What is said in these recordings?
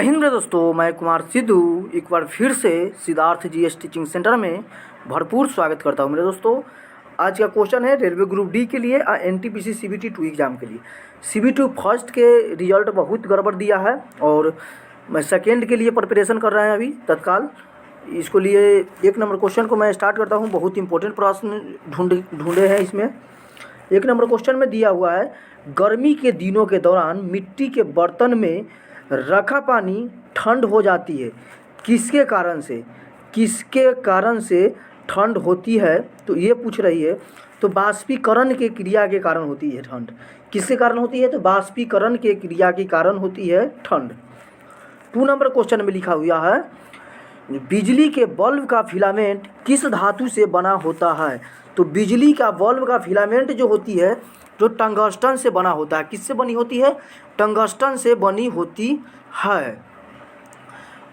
जय हिंद मेरे दोस्तों, मैं कुमार सिद्धू एक बार फिर से सिद्धार्थ जीएस टीचिंग सेंटर में भरपूर स्वागत करता हूं। मेरे दोस्तों, आज का क्वेश्चन है रेलवे ग्रुप डी के लिए एनटीपीसी सीबीटी 2 एग्ज़ाम के लिए। सीबीटी फर्स्ट के रिजल्ट बहुत गड़बड़ दिया है और मैं सेकेंड के लिए प्रिपरेशन कर रहे हैं अभी तत्काल। इसको लिए एक नंबर क्वेश्चन को मैं स्टार्ट करता हूँ। बहुत इंपॉर्टेंट प्रश्न ढूंढे हैं इसमें। एक नंबर क्वेश्चन में दिया हुआ है, गर्मी के दिनों के दौरान मिट्टी के बर्तन में रखा पानी ठंड हो जाती है, किसके कारण से? किसके कारण से ठंड होती है? तो ये पूछ रही है। तो बाष्पीकरण के क्रिया के कारण होती है ठंड। किसके कारण होती है? तो बाष्पीकरण के क्रिया के कारण होती है ठंड। 2 नंबर क्वेश्चन में लिखा हुआ है, बिजली के बल्ब का फिलामेंट किस धातु से बना होता है? तो बिजली का बल्ब का फिलामेंट जो होती है, जो टंगस्टन से बना होता है। किससे बनी होती है? टंगस्टन से बनी होती है।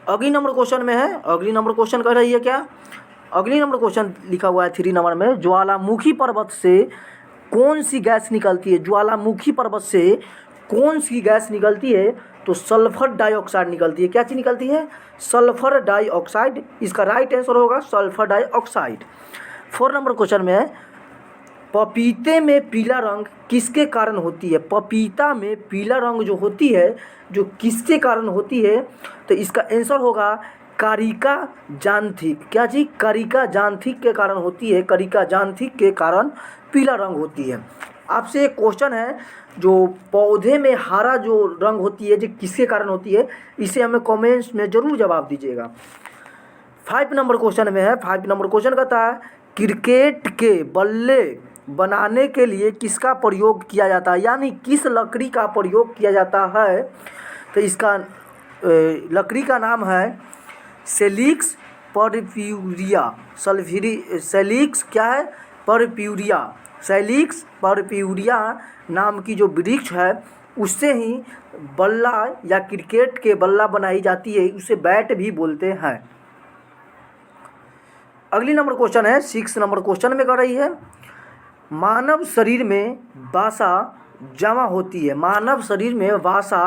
अगली नंबर क्वेश्चन में है, अगली नंबर क्वेश्चन कह रही है क्या? अगली नंबर क्वेश्चन लिखा हुआ है 3 नंबर में, ज्वालामुखी पर्वत से कौन सी गैस निकलती है? ज्वालामुखी पर्वत से कौन सी गैस निकलती है? तो सल्फर डाइऑक्साइड निकलती है। क्या चीज़ निकलती है? Sulphur dioxide. इसका राइट आंसर होगा सल्फर डाइऑक्साइड। 4 नंबर क्वेश्चन में है, पपीते में पीला रंग किसके कारण होती है? पपीता में पीला रंग जो होती है, जो किसके कारण होती है? तो इसका आंसर होगा कारिका जांथिक। क्या चीज? कारिका जांथिक के कारण होती है। कारिका जांथिक के कारण पीला रंग होती है। आपसे एक क्वेश्चन है, जो पौधे में हरा जो रंग होती है, जो किसके कारण होती है? इसे हमें कमेंट्स में ज़रूर जवाब दीजिएगा। 5 नंबर क्वेश्चन में है, 5 नंबर क्वेश्चन कहता है, क्रिकेट के बल्ले बनाने के लिए किसका प्रयोग किया जाता है? यानी किस लकड़ी का प्रयोग किया जाता है? तो इसका लकड़ी का नाम है सेलिक्स परप्यूरिया। सेलिक्स क्या है? परप्यूरिया। सेलिक्स परप्यूरिया नाम की जो वृक्ष है, उससे ही बल्ला या क्रिकेट के बल्ला बनाई जाती है। उसे बैट भी बोलते हैं। अगली नंबर क्वेश्चन है, 6 नंबर क्वेश्चन में कर रही है, मानव शरीर में वसा जमा होती है। मानव शरीर में वसा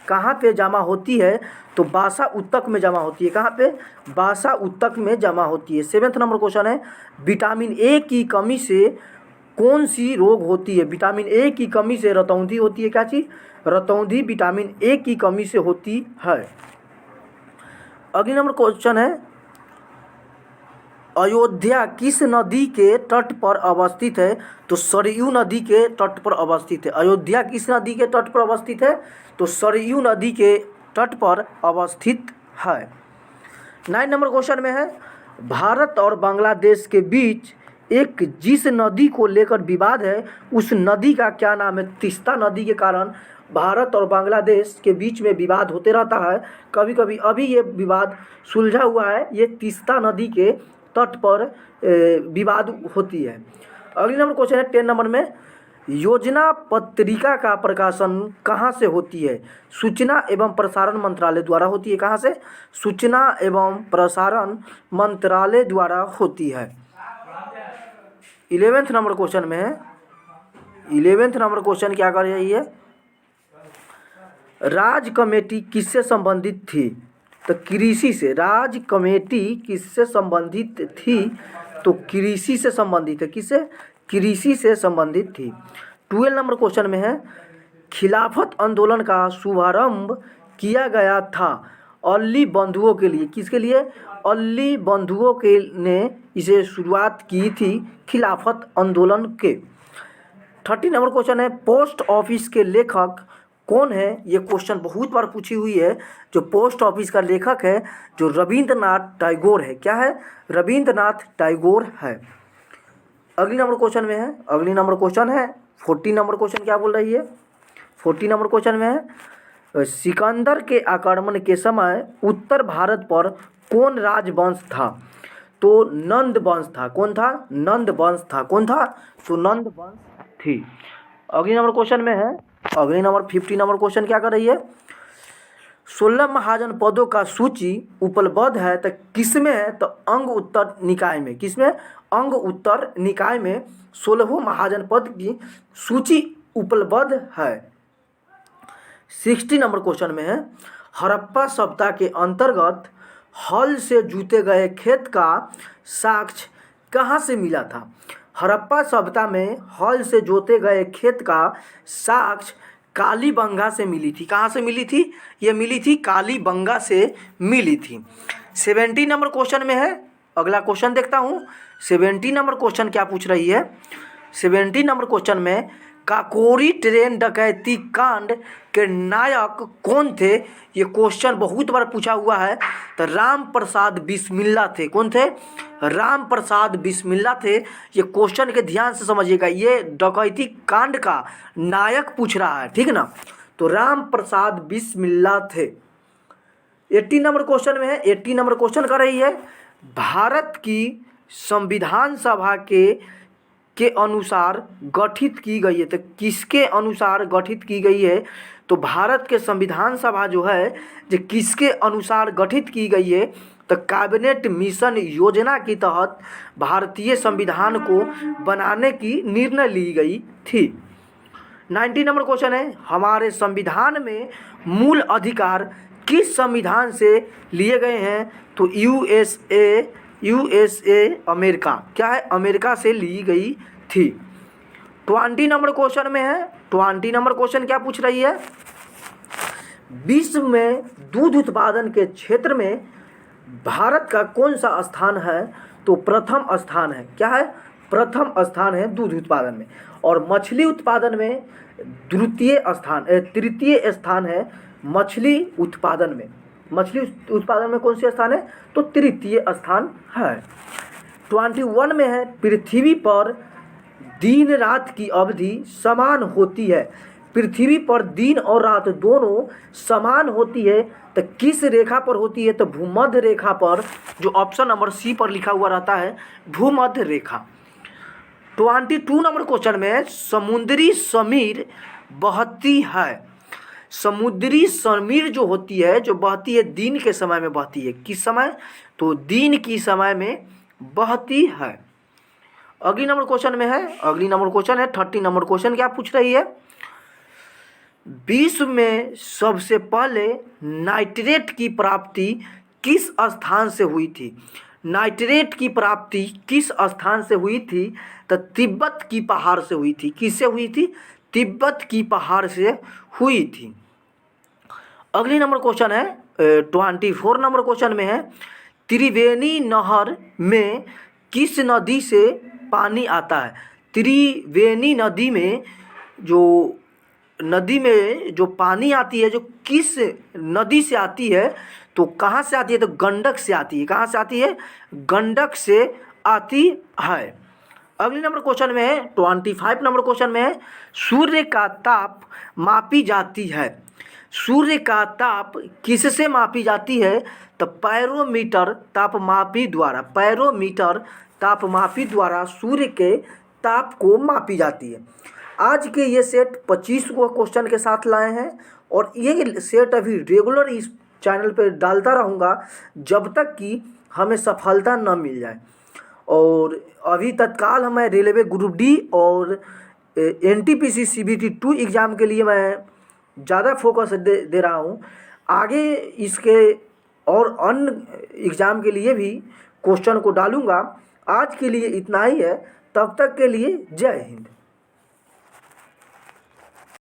कहाँ पे जमा होती है? तो वसा ऊतक में जमा होती है। कहाँ पे? वसा ऊतक में जमा होती है। 7 नंबर क्वेश्चन है, विटामिन ए की कमी से कौन सी रोग होती है? विटामिन ए की कमी से रतौंधी होती है। क्या चीज़? रतौंधी विटामिन ए की कमी से होती है। अगली नंबर क्वेश्चन है, अयोध्या किस नदी के तट पर अवस्थित है? तो सरयू नदी के तट पर अवस्थित है। अयोध्या किस नदी के तट पर अवस्थित है? तो सरयू नदी के तट पर अवस्थित है। 9 नंबर क्वेश्चन में है, भारत और बांग्लादेश के बीच एक जिस नदी को लेकर विवाद है, उस नदी का क्या नाम है? तीस्ता नदी के कारण भारत और बांग्लादेश के बीच में विवाद होते रहता है। कभी कभी अभी ये विवाद सुलझा हुआ है। ये तीस्ता नदी के तट पर विवाद होती है। अगली नंबर क्वेश्चन है 10 नंबर में, योजना पत्रिका का प्रकाशन कहाँ से होती है? सूचना एवं प्रसारण मंत्रालय द्वारा होती है। कहाँ से? सूचना एवं प्रसारण मंत्रालय द्वारा होती है। 11th नंबर क्वेश्चन में है, 11th नंबर क्वेश्चन क्या कर रही है, राज कमेटी किससे संबंधित थी? तो कृषि से। राज कमेटी किससे संबंधित थी? तो कृषि से संबंधित है। किससे? कृषि से संबंधित थी। 12 नंबर क्वेश्चन में है, खिलाफत आंदोलन का शुभारंभ किया गया था अली बंधुओं के लिए। किसके लिए? अली बंधुओं के ने इसे शुरुआत की थी खिलाफत आंदोलन के। 30 नंबर क्वेश्चन है, पोस्ट ऑफिस के लेखक कौन है? ये क्वेश्चन बहुत बार पूछी हुई है। जो पोस्ट ऑफिस का लेखक है, जो रविंद्रनाथ टैगोर है। क्या है? रविंद्रनाथ टैगोर है। अगली नंबर क्वेश्चन में है, अगली नंबर क्वेश्चन है 40 नंबर क्वेश्चन क्या बोल रही है? 40 नंबर क्वेश्चन में है, सिकंदर के आक्रमण के समय उत्तर भारत पर कौन राजवंश था? तो नंद वंश था। कौन था? नंद वंश था। कौन था? तो नंद वंश थी। अगली नंबर क्वेश्चन में है, अगली नंबर 50 नंबर क्वेश्चन क्या कर रही है, 16 महाजन पदों का सूची उपलब्ध है तो किसमें है? तो अंग उत्तर निकाय में। किसमें? अंग उत्तर निकाय में 16 महाजन पद की सूची उपलब्ध है। 60 नंबर क्वेश्चन में है, हड़प्पा सभ्यता के अंतर्गत हल से जोते गए खेत का साक्ष्य कहाँ से मिला था? हड़प्पा सभ्यता में हल से जोते गए खेत का साक्ष्य कालीबंगा से मिली थी। कहाँ से मिली थी? ये मिली थी कालीबंगा से मिली थी। 70 नंबर क्वेश्चन में है, अगला क्वेश्चन देखता हूँ। 70 नंबर क्वेश्चन क्या पूछ रही है? 70 नंबर क्वेश्चन में काकोरी ट्रेन डकैती कांड के नायक कौन थे? ये क्वेश्चन बहुत बार पूछा हुआ है। तो राम प्रसाद बिस्मिल्ला थे। कौन थे? राम प्रसाद बिस्मिल्ला थे। ये क्वेश्चन के ध्यान से समझिएगा, ये डकैती कांड का नायक पूछ रहा है, ठीक ना। तो राम प्रसाद बिस्मिल्ला थे। 80 नंबर क्वेश्चन में है। 80 नंबर क्वेश्चन कर रही है, भारत की संविधान सभा के अनुसार गठित की गई है। तो किसके अनुसार गठित की गई है? तो भारत के संविधान सभा जो है जो किसके अनुसार गठित की गई है? तो कैबिनेट मिशन योजना के तहत भारतीय संविधान को बनाने की निर्णय ली गई थी। 90 नंबर क्वेश्चन है, हमारे संविधान में मूल अधिकार किस संविधान से लिए गए हैं? तो यूएसए अमेरिका, क्या है? अमेरिका से ली गई थी। 20 नंबर क्वेश्चन में है। 20 नंबर क्वेश्चन क्या पूछ रही है? विश्व में दूध उत्पादन के क्षेत्र में भारत का कौन सा स्थान है? तो प्रथम स्थान है। क्या है? प्रथम स्थान है दूध उत्पादन में। और मछली उत्पादन में तृतीय स्थान है मछली उत्पादन में। मछली उत्पादन में कौन सी स्थान है? तो तृतीय स्थान है। 21 में है, पृथ्वी पर दिन रात की अवधि समान होती है। पृथ्वी पर दिन और रात दोनों समान होती है, तो किस रेखा पर होती है? तो भूमध्य रेखा पर, जो ऑप्शन नंबर सी पर लिखा हुआ रहता है, भूमध्य रेखा। 22 नंबर क्वेश्चन में समुद्री समीर बहती है। समुद्री समीर जो होती है, जो बहती है, दिन के समय में बहती है। किस समय? तो दिन की समय में बहती है। अगली नंबर क्वेश्चन में है, अगली नंबर क्वेश्चन है 30 नंबर क्वेश्चन क्या पूछ रही है? विश्व में सबसे पहले नाइट्रेट की प्राप्ति किस स्थान से हुई थी? नाइट्रेट की प्राप्ति किस स्थान से हुई थी? तो तिब्बत की पहाड़ से हुई थी। किससे हुई थी? तिब्बत की पहाड़ से हुई थी। अगली नंबर क्वेश्चन है 24 नंबर क्वेश्चन में है, त्रिवेणी नहर में किस नदी से पानी आता है? त्रिवेणी नदी में जो पानी आती है, जो किस नदी से आती है? तो कहाँ से आती है? तो गंडक से आती है। कहाँ से आती है? गंडक से आती है। अगली नंबर क्वेश्चन में है 25 नंबर क्वेश्चन में है, सूर्य का ताप मापी जाती है। सूर्य का ताप किससे मापी जाती है? तो पैरोमीटर तापमापी द्वारा। पैरोमीटर तापमापी द्वारा सूर्य के ताप को मापी जाती है। आज के ये सेट 25 को क्वेश्चन के साथ लाए हैं, और ये सेट अभी रेगुलर इस चैनल पर डालता रहूँगा जब तक कि हमें सफलता न मिल जाए। और अभी तत्काल मैं रेलवे ग्रुप डी और NTPC CBT 2 एग्ज़ाम के लिए मैं ज़्यादा फोकस दे रहा हूँ। आगे इसके और अन्य एग्ज़ाम के लिए भी क्वेश्चन को डालूँगा। आज के लिए इतना ही है, तब तक के लिए जय हिंद।